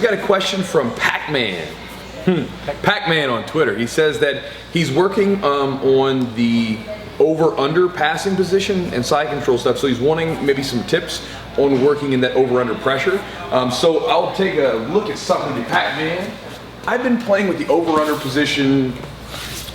got a question from Pac-Man. Pac-Man on Twitter. He says that he's working on the over-under passing position and side control stuff, so he's wanting maybe some tips on working in that over-under pressure. So I'll take a look at something with Pac-Man. I've been playing with the over-under position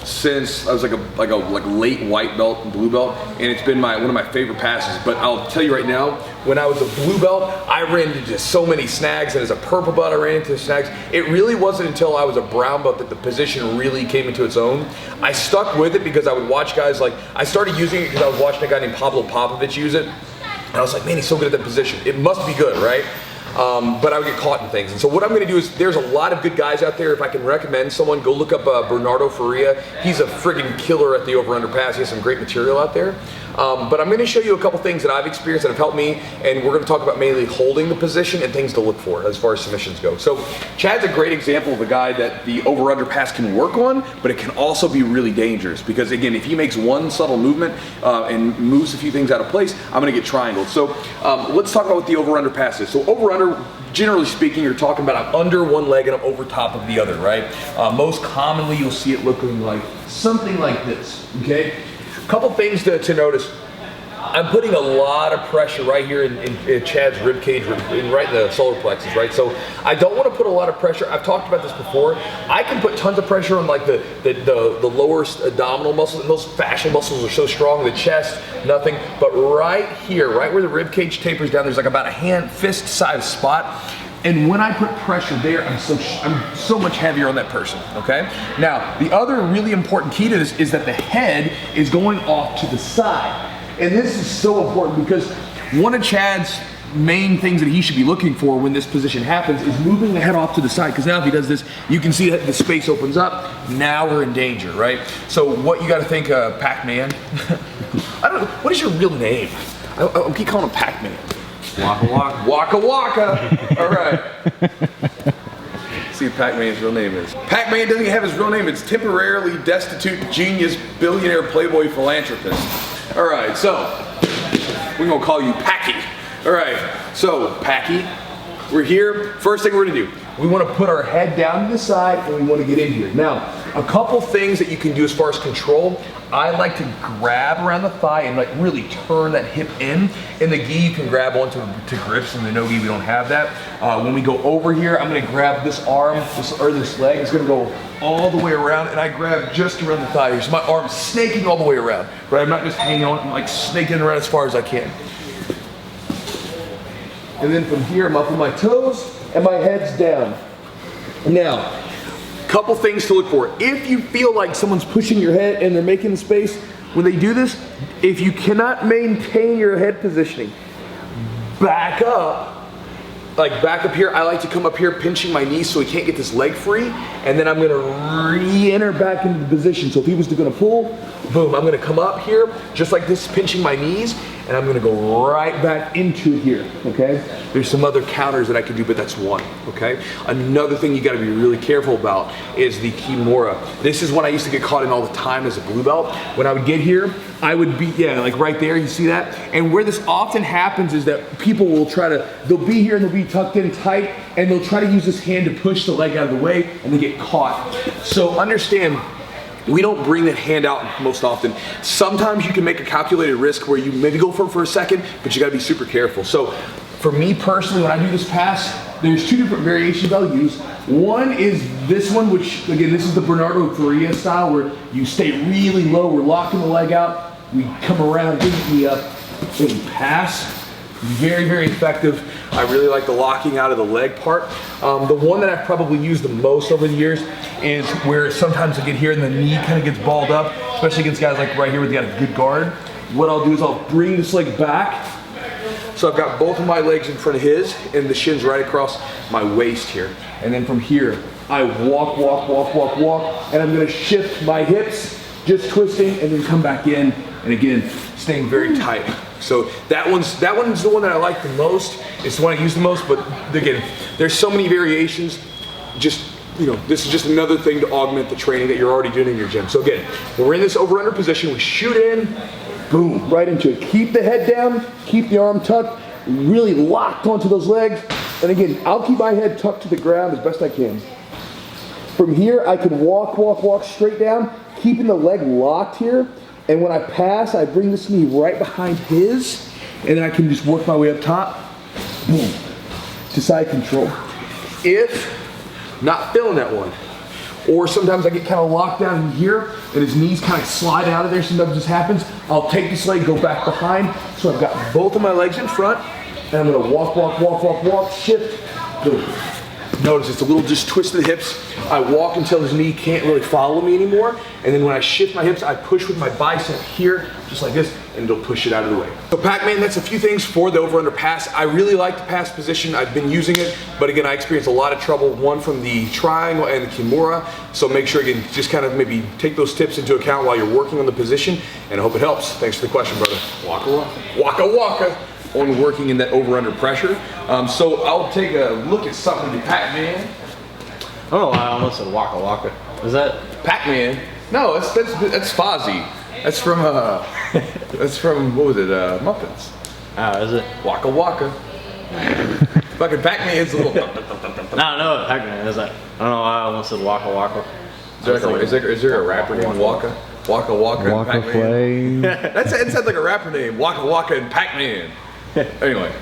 since I was like a late white belt and blue belt, and it's been one of my favorite passes. But I'll tell you right now, when I was a blue belt, I ran into so many snags, and as a purple belt I ran into snags. It really wasn't until I was a brown belt that the position really came into its own. I stuck with it because I would watch guys I started using it because I was watching a guy named Pablo Popovitch use it, and I was like, man, he's so good at that position. It must be good, right? But I would get caught in things. And so what I'm going to do is, there's a lot of good guys out there. If I can recommend someone, go look up Bernardo Faria. He's a friggin' killer at the over-under pass. He has some great material out there. But I'm going to show you a couple things that I've experienced that have helped me, and we're going to talk about mainly holding the position and things to look for as far as submissions go. So Chad's a great example of a guy that the over-under pass can work on, but it can also be really dangerous because, again, if he makes one subtle movement and moves a few things out of place, I'm going to get triangled. So let's talk about what the over-under pass is. So over-under, generally speaking, you're talking about I'm under one leg and I'm over top of the other, right? Most commonly, you'll see it looking like something like this, okay? Couple things to notice. I'm putting a lot of pressure right here in Chad's rib cage, right in the solar plexus, right? So I don't want to put a lot of pressure. I've talked about this before. I can put tons of pressure on like the lower abdominal muscles, and those fascial muscles are so strong. The chest, nothing. But right here, right where the rib cage tapers down, there's like about a fist-sized spot. And when I put pressure there, I'm so much heavier on that person, okay? Now, the other really important key to this is that the head is going off to the side. And this is so important because one of Chad's main things that he should be looking for when this position happens is moving the head off to the side, because now if he does this, you can see that the space opens up. Now we're in danger, right? So what you gotta think, Pac-Man, I don't know, what is your real name? I keep calling him Pac-Man. Waka Waka. Waka Waka. All right. See what Pac-Man's real name is. Pac-Man doesn't have his real name. It's temporarily destitute genius billionaire playboy philanthropist. All right, so we're gonna call you Packy. All right, so Packy, we're here. First thing we're gonna do, we want to put our head down to the side and we want to get in here. Now, a couple things that you can do as far as control. I like to grab around the thigh and like really turn that hip in. In the gi, you can grab onto grips. In the no gi, we don't have that. When we go over here, I'm gonna grab this arm, this leg is gonna go all the way around, and I grab just around the thigh here. So my arm's snaking all the way around, right? I'm not just hanging on, I'm like snaking around as far as I can. And then from here, I'm up on my toes and my head's down. Now, couple things to look for. If you feel like someone's pushing your head and they're making the space, when they do this, if you cannot maintain your head positioning, back up. Like back up here, I like to come up here pinching my knees so he can't get this leg free, and then I'm gonna re-enter back into the position. So if he was gonna pull, boom, I'm gonna come up here, just like this, pinching my knees, and I'm gonna go right back into here, okay? There's some other counters that I can do, but that's one, okay? Another thing you gotta be really careful about is the Kimura. This is one I used to get caught in all the time as a blue belt. When I would get here, I would be, like right there, you see that? And where this often happens is that people will they'll be here and they'll be tucked in tight, and they'll try to use this hand to push the leg out of the way, and they get caught. So understand, we don't bring that hand out most often. Sometimes you can make a calculated risk where you maybe go for a second, but you gotta be super careful. So for me personally, when I do this pass, there's two different variations I'll use. One is this one, which again, this is the Bernardo Faria style, where you stay really low, we're locking the leg out, we come around, get the knee up, and we pass. Very, very effective. I really like the locking out of the leg part. The one that I've probably used the most over the years is where sometimes I get here and the knee kind of gets balled up, especially against guys like right here where they got a good guard. What I'll do is I'll bring this leg back. So I've got both of my legs in front of his, and the shin's right across my waist here. And then from here, I walk, and I'm gonna shift my hips, just twisting, and then come back in, and again, staying very tight. So that one's the one that I like the most. It's the one I use the most, but again, there's so many variations. Just, this is just another thing to augment the training that you're already doing in your gym. So again, when we're in this over-under position, we shoot in, boom, right into it. Keep the head down, keep the arm tucked, really locked onto those legs, And again, I'll keep my head tucked to the ground as best I can. From here, I can walk straight down, keeping the leg locked here. And when I pass, I bring this knee right behind his, and then I can just work my way up top, boom, to side control. If not feeling that one, or sometimes I get kind of locked down in here, and his knees kind of slide out of there, sometimes this happens, I'll take this leg, go back behind, so I've got both of my legs in front, and I'm gonna walk, shift, boom. Notice it's a little just twist of the hips. I walk until his knee can't really follow me anymore. And then when I shift my hips, I push with my bicep here, just like this, and it'll push it out of the way. So Pac-Man, that's a few things for the over-under pass. I really like the pass position. I've been using it, but again, I experienced a lot of trouble, one from the triangle and the Kimura. So make sure, again, just kind of maybe take those tips into account while you're working on the position, and I hope it helps. Thanks for the question, brother. Waka. On working in that over-under pressure. So I'll take a look at something with Pac-Man. I don't know why I almost said Waka. Is that Pac-Man? No, that's Fozzie. That's from what was it? Muppets. is it? Waka. Fucking Pac-Man's a little. No, what Pac-Man is. That I don't know why I almost said Waka. Is there a rapper named Waka? Waka and Pac-Man. Flame. That sounds like a rapper name. Waka and Pac-Man. Anyway.